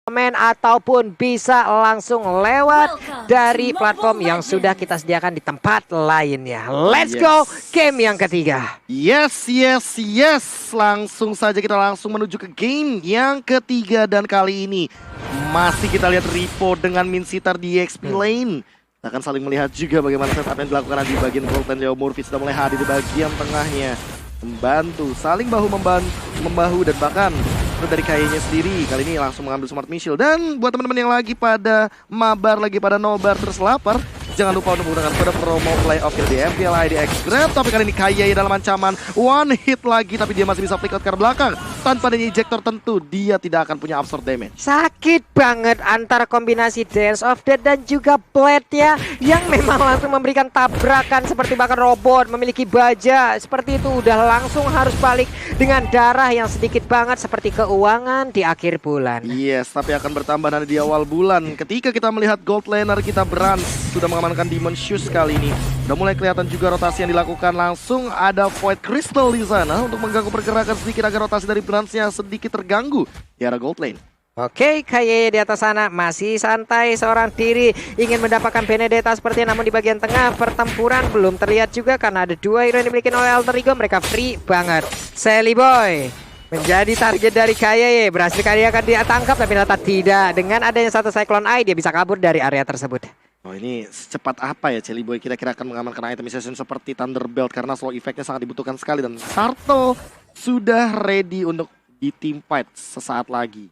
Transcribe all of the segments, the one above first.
komen ataupun bisa langsung lewat dari platform yang sudah kita sediakan di tempat lainnya. Let's go game yang ketiga. Yes. Langsung saja kita langsung menuju ke game yang ketiga. Dan kali ini masih kita lihat Ripo dengan Minsitar di XP lane. Kita akan saling melihat juga bagaimana setup yang dilakukan di bagian gold lane. Leo Murphy sudah mulai hadir di bagian tengahnya, membantu, saling membahu dan bahkan dari kayaknya sendiri kali ini langsung mengambil smart missile. Dan buat teman-teman yang lagi pada mabar, lagi pada nobar terus lapar, jangan lupa untuk menggunakan kode promo playoff di MPL IDX Grab. Tapi kali ini Kaye dalam ancaman one hit lagi, tapi dia masih bisa flick out ke belakang. Tanpa adanya ejector tentu dia tidak akan punya absorb damage. Sakit banget antara kombinasi Dance of Death dan juga Blade ya, yang memang langsung memberikan tabrakan seperti bahkan robot memiliki baja. Seperti itu udah langsung harus balik dengan darah yang sedikit banget seperti keuangan di akhir bulan. Yes, tapi akan bertambah nanti di awal bulan ketika kita melihat gold laner kita Brans sudah mengamankan Demon Shoes kali ini. Udah mulai kelihatan juga rotasi yang dilakukan, langsung ada Void Crystal di sana untuk mengganggu pergerakan sedikit agar rotasi dari Bransnya sedikit terganggu di arah gold lane. Oke, Kaye di atas sana masih santai seorang diri, ingin mendapatkan Benedetta sepertinya, namun di bagian tengah pertempuran belum terlihat juga karena ada dua hero yang dimiliki oleh Alter Ego. Mereka free banget. Sally Boy menjadi target dari Kaye, berhasil Kaye akan dia tangkap tapi ternyata tidak. Dengan adanya satu Cyclone Eye dia bisa kabur dari area tersebut. Oh, ini secepat apa ya Celi Boy kira-kira akan mengamankan itemization seperti Thunderbelt, karena slow effect-nya sangat dibutuhkan sekali. Dan Turtle sudah ready untuk di team fight sesaat lagi.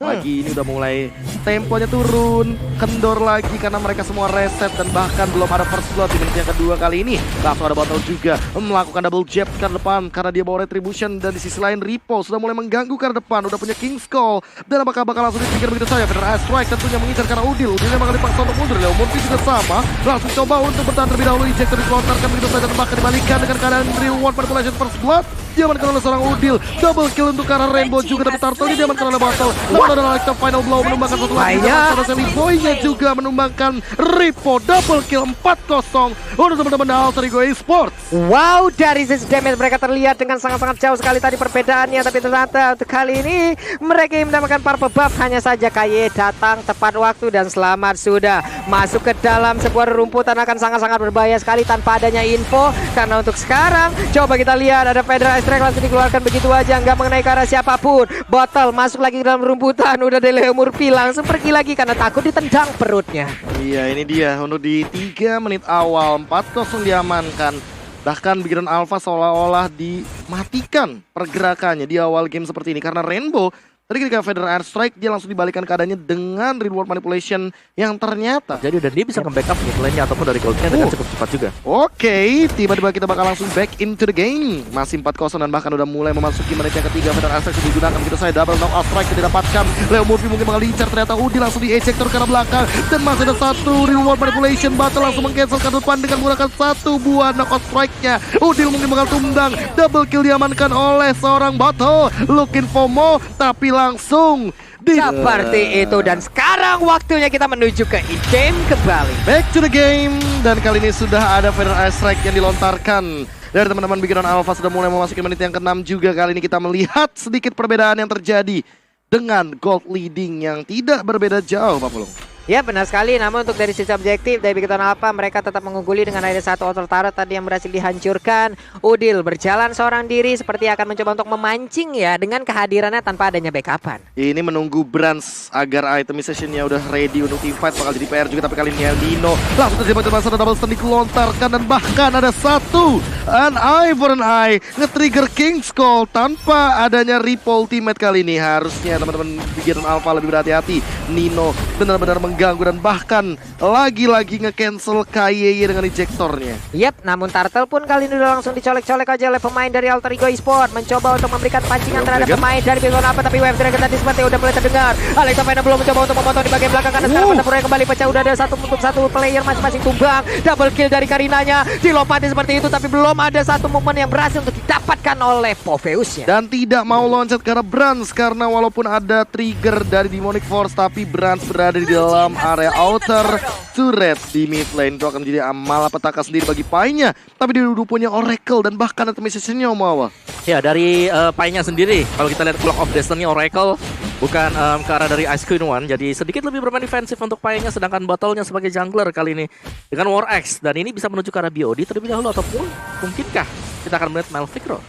Lagi ini udah mulai temponya turun, kendor lagi karena mereka semua reset dan bahkan belum ada first blood di menit yang kedua kali ini. Langsung ada Bottle juga melakukan double jab ke depan karena dia bawa retribution, dan di sisi lain Ripo sudah mulai mengganggu ke depan, udah punya King's Call. Dan apakah bakal langsung dipikir begitu saja? Federal Strike tentunya mengincar karena Udil memang dipaksa untuk mundur. Leo Murphy juga sama, langsung coba untuk bertahan terlebih dahulu, ejector dilontarkan begitu saja dan bahkan dibalikan dengan keadaan reward manipulation first blood. Diamankan oleh seorang Udil, double kill untuk arah Rainbow juga, tapi Turtle ini diamankan oleh Bottle. Namun ada like final blow menumbangkan satu lagi, dan Sally Boy-nya juga menumbangkan Ripo, double kill 4-0 untuk teman-teman Alter Ego Esports. Wow, dari sisi damage mereka terlihat dengan sangat-sangat jauh sekali tadi perbedaannya, tapi ternyata untuk kali ini mereka yang mendapatkan purple buff. Hanya saja Kaye datang tepat waktu dan selamat sudah masuk ke dalam sebuah rumputan akan sangat-sangat berbahaya sekali tanpa adanya info. Karena untuk sekarang coba kita lihat ada Federal Strike langsung dikeluarkan begitu aja, nggak mengenai ke arah siapapun. Bottle masuk lagi ke dalam rumputan, udah dari Leo Murphy langsung pergi lagi karena takut ditendang perutnya. Iya, ini dia untuk di 3 menit awal 4-0 diamankan. Bahkan Bigran Alpha seolah-olah dimatikan pergerakannya di awal game seperti ini karena Rainbow tadi ketika Federal Air Strike dia langsung dibalikan keadaannya dengan reward manipulation yang ternyata jadi dan dia bisa nge-backup mid lane-nya ataupun dari gold-nya dengan cukup cepat juga. Oke, tiba-tiba kita bakal langsung back into the game. Masih 4-0 dan bahkan udah mulai memasuki menit yang ketiga. Federal Air Strike sudah digunakan begitu saja, double knock out strike didapatkan. Leo Murphy mungkin bakal lincar, ternyata Udi langsung di ejector ke arah belakang dan masih ada satu reward manipulation. Battle langsung meng-cancel ke depan dengan menggunakan satu buah knockout strike-nya. Udil mungkin bakal tumbang, double kill diamankan oleh seorang Battle. Looking for more, tapi langsung seperti itu. Dan sekarang waktunya kita menuju ke game kembali. Back to the game. Dan kali ini sudah ada Federal Air Strike yang dilontarkan dari teman-teman Bigran Alpha. Sudah mulai memasuki menit yang ke-6 juga. Kali ini kita melihat sedikit perbedaan yang terjadi dengan gold leading yang tidak berbeda jauh, Pak Pulung. Ya benar sekali, namun untuk dari sisi objektif dari Bigran Alpha mereka tetap mengungguli dengan ada satu auto turret tadi yang berhasil dihancurkan. Udil berjalan seorang diri seperti akan mencoba untuk memancing ya dengan kehadirannya tanpa adanya backupan. Ini menunggu Brans agar itemization-nya udah ready untuk team fight, bakal jadi PR juga. Tapi kali ini El Nino langsung terjebak di masa double stun dilontarkan dan bahkan ada satu an eye for an eye nge-trigger King's Call tanpa adanya Ripo ultimate. Kali ini harusnya teman-teman Bigran Alpha lebih berhati-hati. Nino benar-benar mengganggu dan bahkan lagi-lagi nge-cancel Kaye dengan ejectornya. Yap, namun Turtle pun kali ini udah langsung dicolek-colek aja oleh pemain dari Alter Ego Esports, mencoba untuk memberikan pancingan terhadap pemain dari Bigran Alpha, tapi Wave Dragon tadi seperti udah mulai terdengar. Alexa Vena belum mencoba untuk memotong di bagian belakang karena sekarang pertempuran kembali pecah. Udah ada satu untuk satu player masing-masing tumbang. Double kill dari Karinanya, dilompati seperti itu, tapi belum ada satu momen yang berhasil untuk didapatkan oleh Poveusnya. Dan tidak mau loncat ke arah Brans karena walaupun ada trigger dari Demonic Force, tapi Brans berada di dalam area outer turret di mid lane. Itu akan menjadi malapetaka sendiri bagi Pai-nya. Tapi dia udah punya Oracle dan bahkan itemization-nya Omawa. Ya dari Pai-nya sendiri, kalau kita lihat Clock of Destiny Oracle Bukan ke arah dari Ice Queen One, jadi sedikit lebih bermain defensif untuk Payenya, sedangkan Battle-nya sebagai jungler kali ini dengan War Axe, dan ini bisa menuju ke arah BOD terlebih dahulu, ataupun mungkinkah kita akan melihat Malphegro?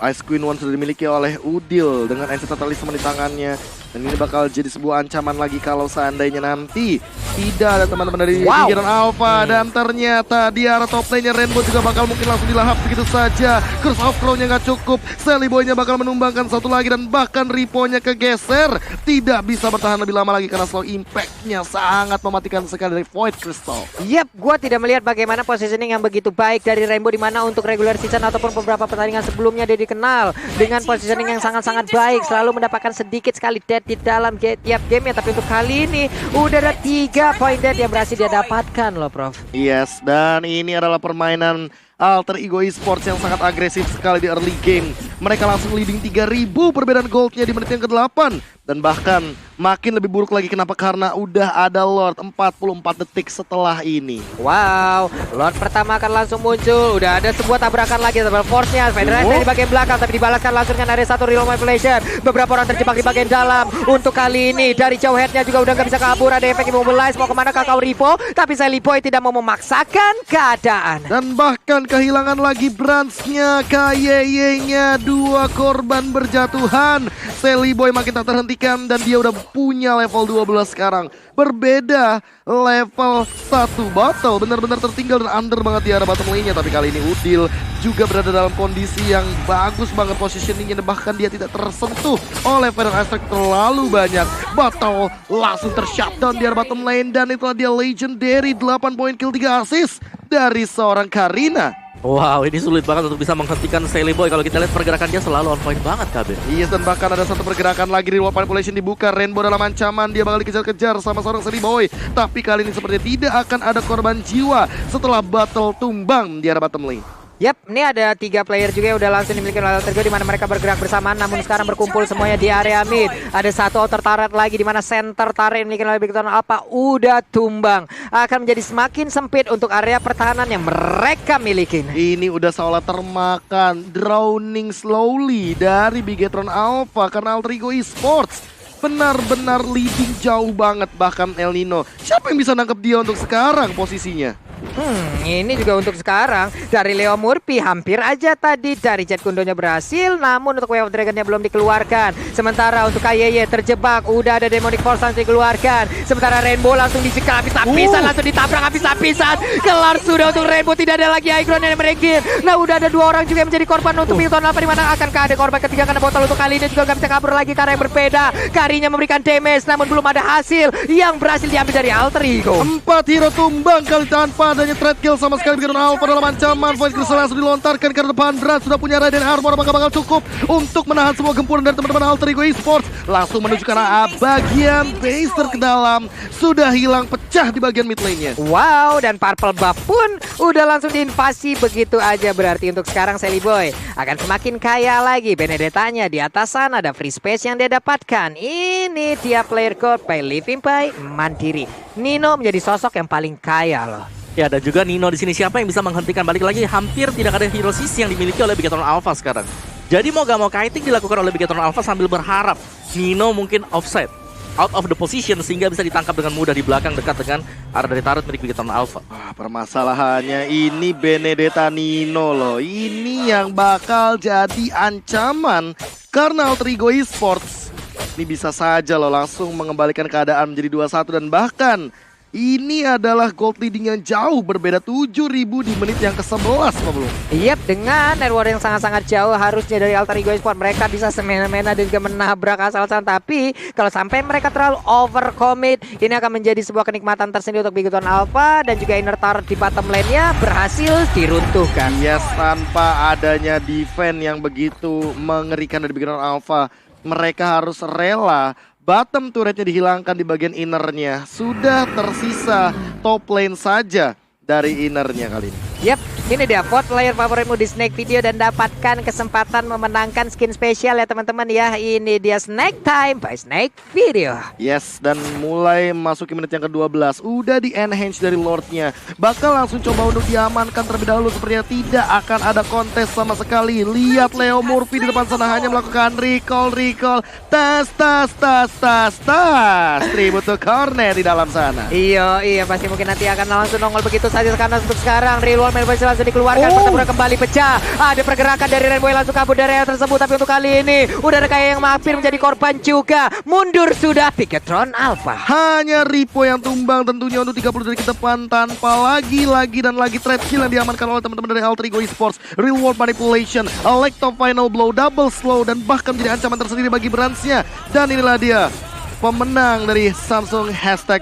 Ice Queen One sudah dimiliki oleh Udil dengan Ancient Talisman di tangannya. Dan ini bakal jadi sebuah ancaman lagi kalau seandainya nanti tidak ada teman-teman dari Pikiran Alpha. Dan ternyata di arah top lane-nya Rainbow juga bakal mungkin langsung dilahap begitu saja. Curse of Crown-nya nggak cukup. Sally Boy-nya bakal menumbangkan satu lagi dan bahkan Ripo-nya kegeser. Tidak bisa bertahan lebih lama lagi karena slow impact-nya sangat mematikan sekali dari Void Crystal. Yap, gua tidak melihat bagaimana positioning yang begitu baik dari Rainbow, di mana untuk regular season ataupun beberapa pertandingan sebelumnya dia dikenal dengan positioning yang sangat-sangat baik, selalu mendapatkan sedikit sekali dead di dalam tiap game ya. Tapi untuk kali ini udah ada 3 poin dead yang berhasil dia dapatkan loh, Prof. Yes, dan ini adalah permainan Alter Ego Esports yang sangat agresif sekali di early game. Mereka langsung leading 3000 perbedaan goldnya di menit yang ke-8. Dan bahkan makin lebih buruk lagi, kenapa? Karena udah ada Lord 44 detik setelah ini. Wow, Lord pertama akan langsung muncul. Udah ada sebuah tabrakan lagi double force-nya. Federasi dari bagian belakang tapi dibalaskan langsung dengan ada satu real manipulation. Beberapa orang terjebak di bagian dalam. Untuk kali ini dari jauh head-nya juga udah gak bisa kabur. Ada efek immobilize, mau kemana kakao Rivo. Tapi Sally Boy tidak mau memaksakan keadaan. Dan bahkan kehilangan lagi branch-nya, KYY-nya, 2 korban berjatuhan. Sally Boy makin tak terhentikan dan dia udah punya level 12 sekarang. Berbeda level 1 Battle, benar-benar tertinggal dan under banget di arah bottom lane-nya. Tapi kali ini Udil juga berada dalam kondisi yang bagus banget positioning-nya, bahkan dia tidak tersentuh oleh Feather Aspect terlalu banyak. Battle langsung tershutdown di arah bottom lane dan itulah dia legendary 8 poin kill 3 assist dari seorang Karina. Wow, ini sulit banget untuk bisa menghentikan Sally Boy. Kalau kita lihat pergerakan dia selalu on point banget, KB. Iya, dan bahkan ada satu pergerakan lagi di luar manipulation dibuka. Rainbow dalam ancaman, dia bakal dikejar-kejar sama seorang Sally Boy. Tapi kali ini sepertinya tidak akan ada korban jiwa setelah battle tumbang di arah bottom lane. Yap, ini ada 3 player juga yang udah langsung dimiliki oleh Alter Ego, di mana mereka bergerak bersamaan, namun sekarang berkumpul semuanya di area mid. Ada satu outer turret lagi di mana center turret yang dimiliki oleh Big Ton Alpha udah tumbang. Akan menjadi semakin sempit untuk area pertahanan yang mereka miliki. Ini udah seolah termakan, drowning slowly dari Bigetron Alpha karena Alter Ego Esports benar-benar leading jauh banget. Bahkan El Nino, siapa yang bisa nangkep dia untuk sekarang posisinya? Ini juga untuk sekarang dari Leo Murphy hampir aja tadi dari Jet Kundonya berhasil, namun untuk Wave of Dragon-nya belum dikeluarkan. Sementara untuk KYY terjebak, udah ada Demonic Force langsung dikeluarkan. Sementara Rainbow langsung dicekal habis-habisan, langsung ditabrak habis-habisan. Kelar sudah untuk Rainbow, tidak ada lagi High Ground yang meregin. Nah, udah ada 2 orang juga yang menjadi korban untuk Milton Alpha, di mana akankah ada korban ketiga karena botol untuk kali ini juga gak bisa kabur lagi karena yang berbeda. Karinya memberikan damage, namun belum ada hasil yang berhasil diambil dari Alter Ego. 4 hero tumbang kali tanpa adanya trade kill sama sekali. Bikin Alpha dalam ancaman. Void Crystal langsung dilontarkan ke depan. Brand sudah punya Raiden Armor, apakah bakal cukup untuk menahan semua gempuran dari teman-teman Alter Ego Esports. Langsung menuju ke arah bagian base ke dalam. Sudah hilang pecah di bagian mid lane-nya. Wow, dan Purple Buff pun udah langsung diinvasi begitu aja. Berarti untuk sekarang Sally Boy akan semakin kaya lagi. Benedetta-nya di atas sana ada free space yang dia dapatkan. Ini dia player gold by Living by Mandiri. Nino menjadi sosok yang paling kaya loh. Ya, dan juga Nino di sini, siapa yang bisa menghentikan? Balik lagi, hampir tidak ada hero sisi yang dimiliki oleh Bigetron Alpha sekarang. Jadi mau gak mau kiting dilakukan oleh Bigetron Alpha sambil berharap Nino mungkin offside, out of the position, sehingga bisa ditangkap dengan mudah di belakang dekat dengan arah dari turret milik Bigetron Alpha. Permasalahannya ini Benedetta Nino loh. Ini yang bakal jadi ancaman karena Alter Ego Esports ini bisa saja loh langsung mengembalikan keadaan menjadi 2-1, dan bahkan ini adalah gold leading yang jauh berbeda 7.000 di menit yang ke-11, Pak Belum. Yap, dengan reward yang sangat-sangat jauh harusnya dari Alter Ego Esports mereka bisa semena-mena dan juga menabrak asal-asalan. Tapi kalau sampai mereka terlalu overcommit, ini akan menjadi sebuah kenikmatan tersendiri untuk Bigetron Alpha, dan juga inner turret di bottom lane-nya berhasil diruntuhkan. Yes, tanpa adanya defense yang begitu mengerikan dari Bigetron Alpha, mereka harus rela bottom turretnya dihilangkan di bagian innernya. Sudah tersisa top lane saja dari innernya kali ini. Yap, Ini dia vote player favoritmu di Snake Video dan dapatkan kesempatan memenangkan skin spesial ya teman-teman ya. Ini dia Snake Time by Snake Video. Yes, dan mulai masuki menit yang ke-12. Udah di enhance dari Lordnya. Bakal langsung coba untuk diamankan terlebih dahulu. Sepertinya tidak akan ada kontes sama sekali. Lihat Leo Murphy di depan sana hanya melakukan recall. Tas. Tribute to Cornet di dalam sana. Iya, pasti mungkin nanti akan langsung nongol begitu saja karena untuk sekarang Real World Mailboy langsung dikeluarkan. Pertempuran kembali pecah. Ada pergerakan dari Rainbow langsung kabur dari area tersebut, tapi untuk kali ini udah ada kayak yang hampir menjadi korban juga. Mundur sudah Bigetron Alpha. Hanya Ripo yang tumbang tentunya untuk 30 dari ke depan tanpa lagi trade kill yang diamankan oleh teman-teman dari Alter Ego Esports. Real World Manipulation, Electro Final Blow, double slow dan bahkan menjadi ancaman tersendiri bagi Brands-nya. Dan inilah dia pemenang dari Samsung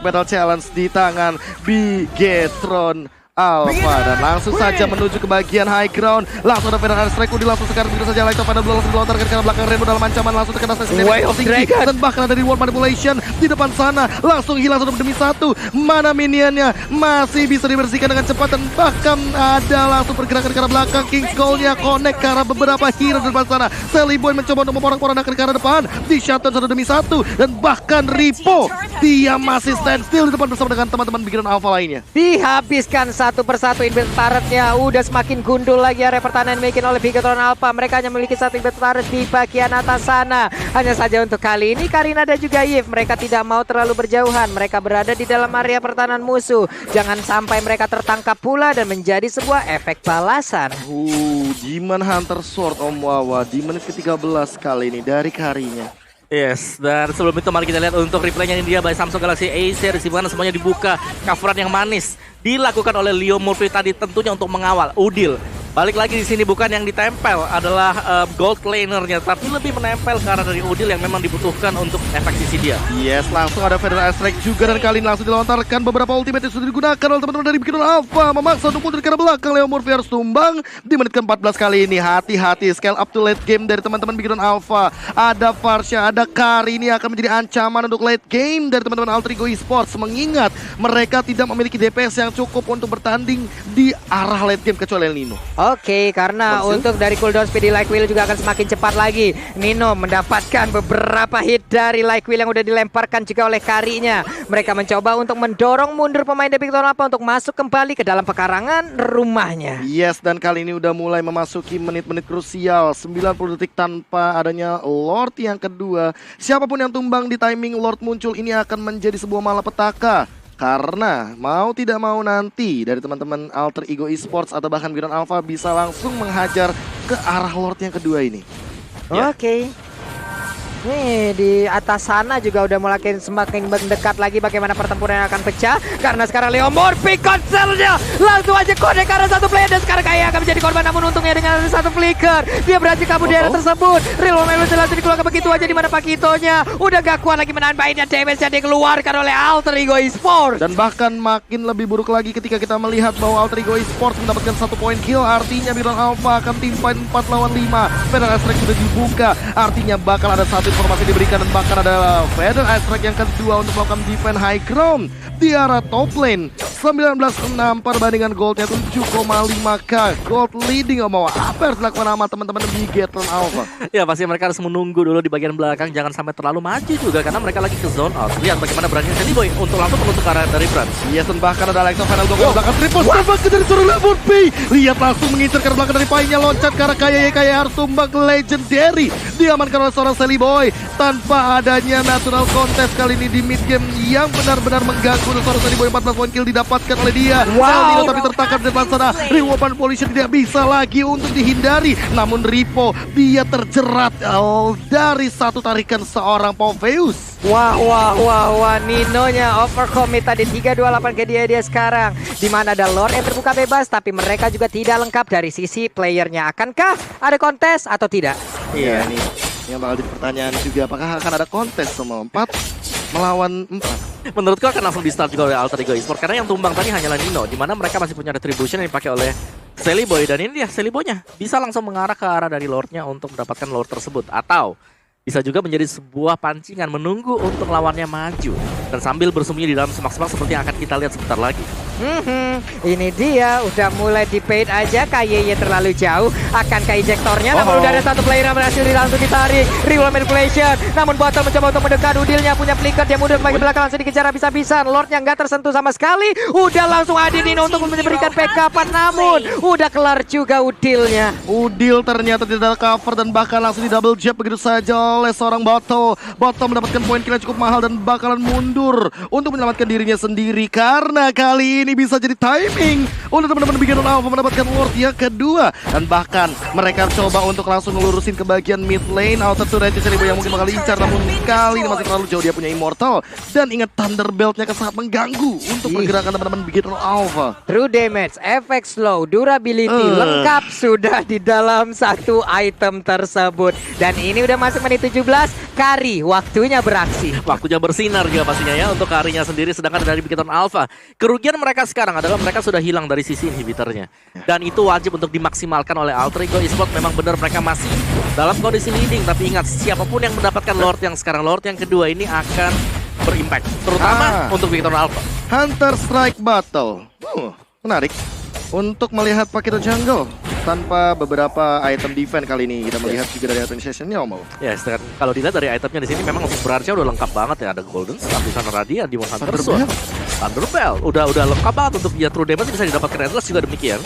#Battle Challenge di tangan Bigetron Alpha. Dan langsung saja menuju ke bagian high ground. Langsung ada Federal Strike langsung sekarang begitu saja Electro Final Blow langsung dilontarkan ke belakang Rainbow dalam ancaman. Langsung terkena Way of Dragon. dan bahkan ada Reward Manipulation di depan sana. Langsung hilang 1 demi 1. Mana minionnya masih bisa dibersihkan dengan cepat dan bahkan ada langsung pergerakan ke arah belakang. King's Call-nya connect ke arah beberapa hero di depan sana. Sally Boy mencoba untuk memporak-porandakan ke arah depan. Di shutdown 1 demi 1 dan bahkan Ripo dia masih stand still di depan bersama dengan teman-teman Bigetron Alpha lainnya. Dihabiskan satu persatu inventory turretnya. Udah semakin gundul lagi area pertahanan yang dimiliki oleh Bigetron Alpha. Mereka hanya memiliki satu inventory turret di bagian atas sana. Hanya saja untuk kali ini Karina dan juga Yves mereka tidak mau terlalu berjauhan. Mereka berada di dalam area pertahanan musuh. Jangan sampai mereka tertangkap pula dan menjadi sebuah efek balasan. Demon Hunter Sword Om Wawa di menit ke-13 kali ini dari Karinya. Yes, dan sebelum itu mari kita lihat untuk replaynya ini dia by Samsung Galaxy A series di mana semuanya dibuka, coveran yang manis dilakukan oleh Leo Murphy tadi tentunya untuk mengawal Udil. Balik lagi di sini bukan yang ditempel adalah gold lanernya, tapi lebih menempel ke arah dari Udil yang memang dibutuhkan untuk efek sisi dia. Yes, langsung ada Federal Strike juga dan kali ini langsung dilontarkan beberapa ultimate yang sudah digunakan oleh teman-teman dari Bigetron Alpha. Memaksa untuk mundur ke arah belakang. Leo Murphy harus tumbang di menit ke-14 kali ini. Hati-hati scale up to late game dari teman-teman Bigetron Alpha. Ada Farsha, ada Kari, ini akan menjadi ancaman untuk late game dari teman-teman Alter Ego Esports. Mengingat mereka tidak memiliki DPS yang cukup untuk bertanding di arah late game kecuali El Nino. Oke, karena untuk dari cooldown speed di Like Wheel juga akan semakin cepat lagi. Nino mendapatkan beberapa hit dari Like Wheel yang udah dilemparkan juga oleh Karinya. Mereka mencoba untuk mendorong mundur pemain dari Bigetron Alpha untuk masuk kembali ke dalam pekarangan rumahnya. Yes, dan kali ini udah mulai memasuki menit-menit krusial. 90 detik tanpa adanya Lord yang kedua. Siapapun yang tumbang di timing Lord muncul ini akan menjadi sebuah malapetaka. Karena mau tidak mau nanti dari teman-teman Alter Ego Esports atau bahkan Bigetron Alpha bisa langsung menghajar ke arah Lord yang kedua ini. Oke. Nih di atas sana juga udah mulai semakin mendekat lagi bagaimana pertempuran yang akan pecah. Karena sekarang Leo Murphy konsernya langsung aja kode karena satu player dan sekarang kayak akan menjadi korban. Namun untungnya dengan satu flicker dia berhasil kabur di area tersebut. Real World langsung dikeluarkan begitu aja di mana Pakitonya udah gak kuat lagi menahan baiknya damage yang dikeluarkan oleh Alter Ego Esports. Dan bahkan makin lebih buruk lagi ketika kita melihat bahwa Alter Ego Esports mendapatkan 1 poin kill. Artinya Bigetron Alpha akan tim fight 4 lawan 5. Federal Strike sudah dibuka. Artinya bakal ada satu informasi diberikan dan bahkan ada Federal Strike yang kedua untuk melakukan defense high ground di arah top lane. 19-6 perbandingan goldnya 7,5k. Gold leading mau apa harus dilakukan sama teman-teman Bigetron Alpha? Ya pasti mereka harus menunggu dulu di bagian belakang, jangan sampai terlalu maju juga karena mereka lagi ke zone out. Lihat bagaimana berani Sandy Boy untuk langsung menutup arah dari Brands. Yes, dan bahkan ada Alexa Final Blow ke belakang triple step dari suruh Lemon P. Lihat langsung mengincar ke belakang dari Pai-nya, loncat ke arah Kaya harus tumbang ke Legendary. Diamankan oleh seorang Sally Boy tanpa adanya natural contest kali ini di mid game yang benar-benar mengganggu. Seorang Sally Boy 14 poin kill didapatkan oleh dia. Wow. Tapi tertangkap di depan sana. Reward Manipulation tidak bisa lagi untuk dihindari. Namun Ripo dia terjerat dari satu tarikan seorang Poveus. Wah, Ninonya overcommit tadi 328 ke dia sekarang. Dimana ada Lord yang terbuka bebas, tapi mereka juga tidak lengkap dari sisi playernya. Akankah ada kontes atau tidak? Iya, ini yang bakal jadi pertanyaan juga. Apakah akan ada kontes sama 4 melawan 4? Menurutku akan langsung di start juga oleh Alter Ego Esports karena yang tumbang tadi hanyalah Nino, di mana mereka masih punya retribution yang dipakai oleh Sally Boy. Dan ini dia Sally Boy-nya bisa langsung mengarah ke arah dari Lord-nya untuk mendapatkan Lord tersebut. Atau bisa juga menjadi sebuah pancingan menunggu untuk lawannya maju dan sambil bersembunyi di dalam semak-semak seperti yang akan kita lihat sebentar lagi. Ini dia udah mulai di paint aja. KYY terlalu jauh. Akankah ejektornya? Namun udah ada satu player yang berhasil langsung ditarik. Real manipulation. Namun Botol mencoba untuk mendekat. Udilnya punya flicker. Dia mundur ke belakang langsung dikejar habis-habisan. Lordnya nggak tersentuh sama sekali. Udah langsung hadir Nino untuk memberikan backupan. Namun udah kelar juga Udilnya. Udil ternyata tidak cover dan bahkan langsung di double jab begitu saja oleh seorang Botol. Botol mendapatkan poin kill yang cukup mahal dan bakalan mundur untuk menyelamatkan dirinya sendiri. Karena kali ini bisa jadi timing untuk teman-teman Big Hero Alpha mendapatkan Lord yang kedua. Dan bahkan mereka coba untuk langsung ngelurusin ke bagian mid lane. Auto turret Celiboy yang mungkin bakal incar, namun kali ini masih terlalu jauh. Dia punya Immortal. Dan ingat Thunderbelt-nya akan sangat mengganggu untuk pergerakan teman-teman Big Hero Alpha. True damage, efek slow, durability lengkap sudah di dalam satu item tersebut. Dan ini udah masuk menit 17. Kari waktunya beraksi. Waktunya bersinar juga pastinya ya untuk Karinya sendiri. Sedangkan dari Big Hero Alpha, kerugian mereka sekarang adalah mereka sudah hilang dari sisi inhibitornya. Dan itu wajib untuk dimaksimalkan oleh Alter Ego Esports. Memang benar mereka masih dalam kondisi leading. Tapi ingat, siapapun yang mendapatkan Lord yang sekarang, Lord yang kedua ini akan berimpact. Terutama untuk Big Hero Alpha. Hunter Strike Battle. Menarik untuk melihat Paketo Jungle tanpa beberapa item defense kali ini. Kita melihat juga dari item sessionnya, Om. Ya, kalau dilihat dari itemnya di sini memang untuk berarca udah lengkap banget ya. Ada Golden Staff, Busan Radiant, Demon Hunter Sword, Thunderbell. Udah lengkap banget untuk dia true damage bisa didapatkan. Endless juga demikian.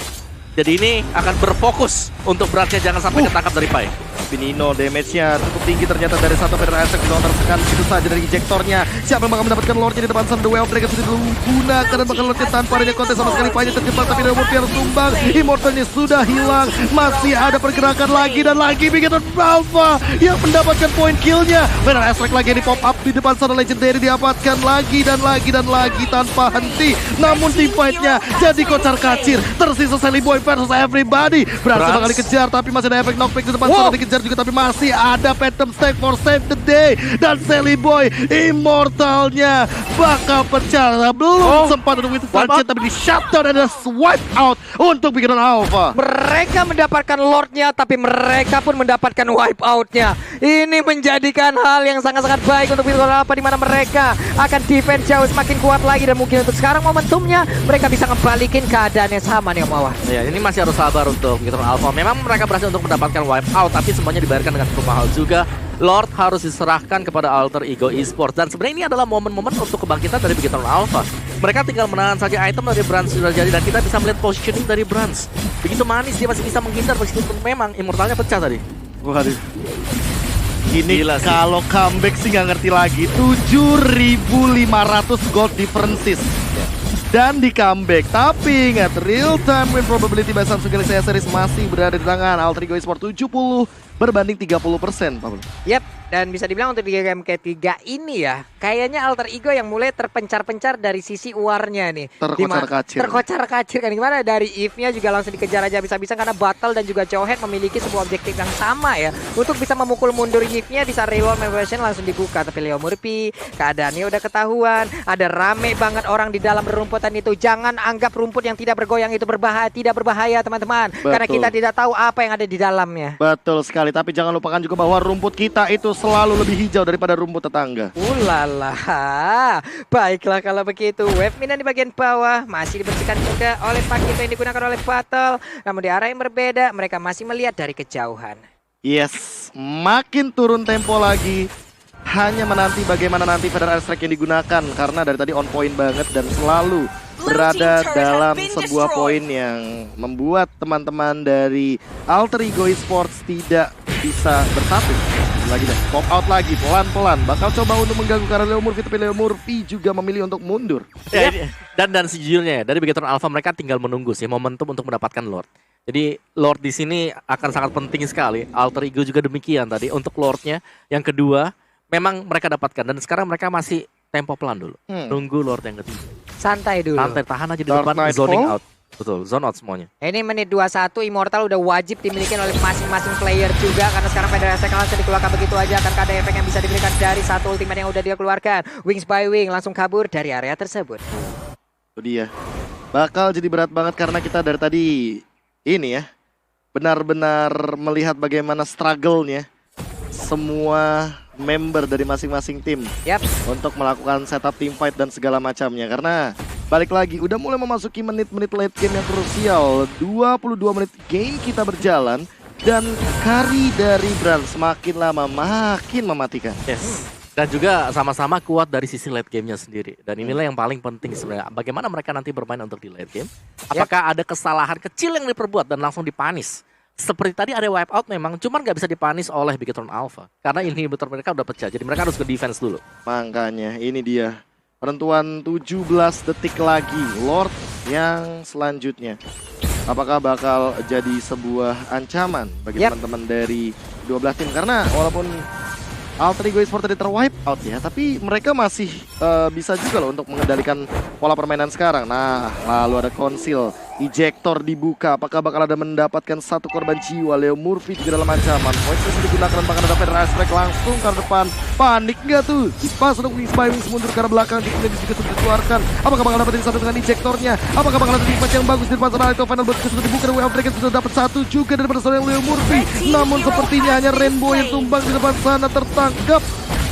Jadi ini akan berfokus untuk beratnya jangan sampai ketangkap dari Pai. Nino damage-nya cukup tinggi ternyata dari satu Federal Attack yang tersekan begitu saja dari ejektornya. Siapa yang bakal mendapatkan Lordnya di depan Thunder Wave? Mereka sudah digunakan dan bakal Lordnya tanpa adanya kontes sama sekali. Painya terjebak tapi Immortal harus tumbang. Immortalnya sudah hilang. Masih ada pergerakan lagi dan lagi Big Hero Alpha yang mendapatkan poin killnya. Federal Attack lagi yang di pop up di depan sana Legendary diapatkan lagi dan lagi tanpa henti. Namun team fight-nya jadi kocar kacir. Tersisa Sally Boy versus everybody. Berhasil bakal dikejar tapi masih ada efek knockback di depan sana dikejar juga tapi masih ada Phantom Stack for save the day. Dan Sally Boy Immortalnya bakal pecah. Belum sempat untuk itu tapi di shutdown dan ada swipe out untuk Big Hero Alpha. Mereka mendapatkan Lordnya tapi mereka pun mendapatkan wipe outnya. Ini menjadikan hal yang sangat-sangat baik untuk Big Hero Alpha, di mana mereka akan defense jauh semakin kuat lagi. Dan mungkin untuk sekarang momentumnya mereka bisa ngebalikin keadaannya sama nih Om Awas. Ya, ini masih harus sabar untuk Big Hero Alpha. Memang mereka berhasil untuk mendapatkan wipe out tapi semuanya dibayarkan dengan cukup mahal juga. Lord harus diserahkan kepada Alter Ego Esports. Dan sebenarnya ini adalah momen-momen untuk kebangkitan dari Big Hero Alpha. Mereka tinggal menahan saja item dari Brans sudah jadi. Dan kita bisa melihat positioning dari Brans. Begitu manis, dia masih bisa menghindar meskipun memang Immortalnya pecah tadi. Waduh. Ini kalau comeback sih nggak ngerti lagi. 7.500 gold differences. Dan di comeback. Tapi ingat, real time win probability by Samsung Galaxy S Series masih berada di tangan Alter Ego Esports 70 berbanding 30%, Pablo. Yap, dan bisa dibilang untuk di game ketiga ini ya, kayaknya Alter Ego yang mulai terpencar-pencar dari sisi warnya nih. Terkocar-kacir. Terkocar-kacir kan, gimana dari Eve-nya juga langsung dikejar aja bisa-bisa karena Battle dan juga Jawhead memiliki sebuah objektif yang sama ya. Untuk bisa memukul mundur Eve-nya bisa reload version langsung dibuka. Tapi Leo Murphy, keadaannya udah ketahuan. Ada rame banget orang di dalam rumputan itu. Jangan anggap rumput yang tidak bergoyang itu berbahaya. Tidak berbahaya teman-teman. Karena kita tidak tahu apa yang ada di dalamnya. Betul sekali. Tapi jangan lupakan juga bahwa rumput kita itu selalu lebih hijau daripada rumput tetangga. Ulala. Baiklah kalau begitu. Wave Minan di bagian bawah masih dibersihkan juga oleh Paketo yang digunakan oleh Battle. Namun di arah yang berbeda, mereka masih melihat dari kejauhan. Yes, makin turun tempo lagi. Hanya menanti bagaimana nanti Federal Strike yang digunakan. Karena dari tadi on point banget dan selalu berada dalam sebuah poin yang membuat teman-teman dari Alter Ego Esports tidak bisa bersatu. Lagi deh, pop out lagi pelan-pelan. Bakal coba untuk mengganggu karena Leo Murphy, tapi Leo Murphy juga memilih untuk mundur. Ya, dan sejujurnya ya, dari Big Hero Alpha mereka tinggal menunggu sih momentum untuk mendapatkan Lord. Jadi Lord di sini akan sangat penting sekali. Alter Ego juga demikian tadi untuk Lordnya. Yang kedua, memang mereka dapatkan dan sekarang mereka masih tempo pelan dulu. Nunggu Lord yang ketiga. Santai dulu. Santai, tahan aja di depan, zoning out. Betul, zone out semuanya. Ini menit 21, Immortal udah wajib dimiliki oleh masing-masing player juga. Karena sekarang Federal Attack langsung dikeluarkan begitu aja. Akan ada efek yang bisa diberikan dari satu ultimate yang udah dia keluarkan. Wings by Wing langsung kabur dari area tersebut. Itu dia. Bakal jadi berat banget karena kita dari tadi ini ya, benar-benar melihat bagaimana struggle-nya semua member dari masing-masing tim Yap. untuk melakukan setup team fight dan segala macamnya. Karena balik lagi, udah mulai memasuki menit-menit late game yang krusial. 22 menit game kita berjalan dan carry dari Brand semakin lama makin mematikan. Yes. Dan juga sama-sama kuat dari sisi late game-nya sendiri. Dan inilah yang paling penting sebenarnya. Bagaimana mereka nanti bermain untuk di late game? Apakah ada kesalahan kecil yang diperbuat dan langsung dipanis? Seperti tadi ada wipe out memang, cuman nggak bisa dipanis oleh Bigetron Alpha. Karena inhibitor mereka udah pecah, jadi mereka harus ke defense dulu. Makanya ini dia penentuan 17 detik lagi. Lord yang selanjutnya. Apakah bakal jadi sebuah ancaman bagi teman-teman dari 12 tim? Karena walaupun Alter Ego Esports tadi terwipe out ya, tapi mereka masih bisa juga loh untuk mengendalikan pola permainan sekarang. Nah, lalu ada konsil, ejector dibuka, apakah bakal ada mendapatkan satu korban jiwa? Leo Murphy juga dalam ancaman. Points digunakan, bahkan ada Federal Strike langsung ke depan. Panik nggak tuh? Dipas untuk Wings by Wings mundur ke arah belakang, kemudian juga sudah dikeluarkan. Apakah bakal dapetin satu dengan ejectornya? Apakah bakal ada dispatch yang bagus di depan sana? Itu final buat sudah dibuka, Way of Dragon sudah dapat satu juga daripada seorang Leo Murphy. Namun sepertinya hanya Rainbow yang tumbang di depan sana tertangkap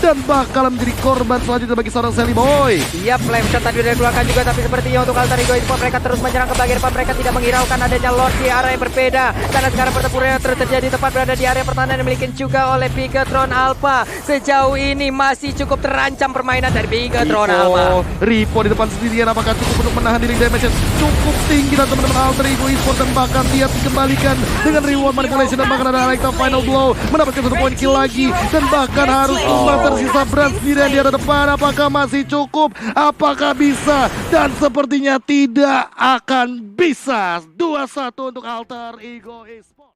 dan bakal menjadi korban selanjutnya bagi seorang Sally Boy. Iya, flame shot tadi udah dikeluarkan juga, tapi sepertinya untuk Alter Ego Esports mereka terus menyerang ke bagian depan. Mereka tidak menghiraukan adanya Lord di area yang berbeda, karena sekarang pertempuran terus terjadi tepat berada di area pertahanan yang dimiliki juga oleh Bigetron Alpha. Sejauh ini masih cukup terancam permainan dari Bigetron Alpha. Ripo di depan sendirian, apakah cukup untuk menahan diri? Damage cukup tinggi dan teman-teman Alter Ego Esports, dan bahkan dia dikembalikan dengan reward manipulation, dan bahkan ada Alexa final blow mendapatkan satu poin kill lagi, dan bahkan harus tumbang tersisa Brand sendirian di arah depan. Apakah masih cukup? Apakah bisa? Dan sepertinya tidak akan bisa. 2-1 untuk Alter Ego Esports.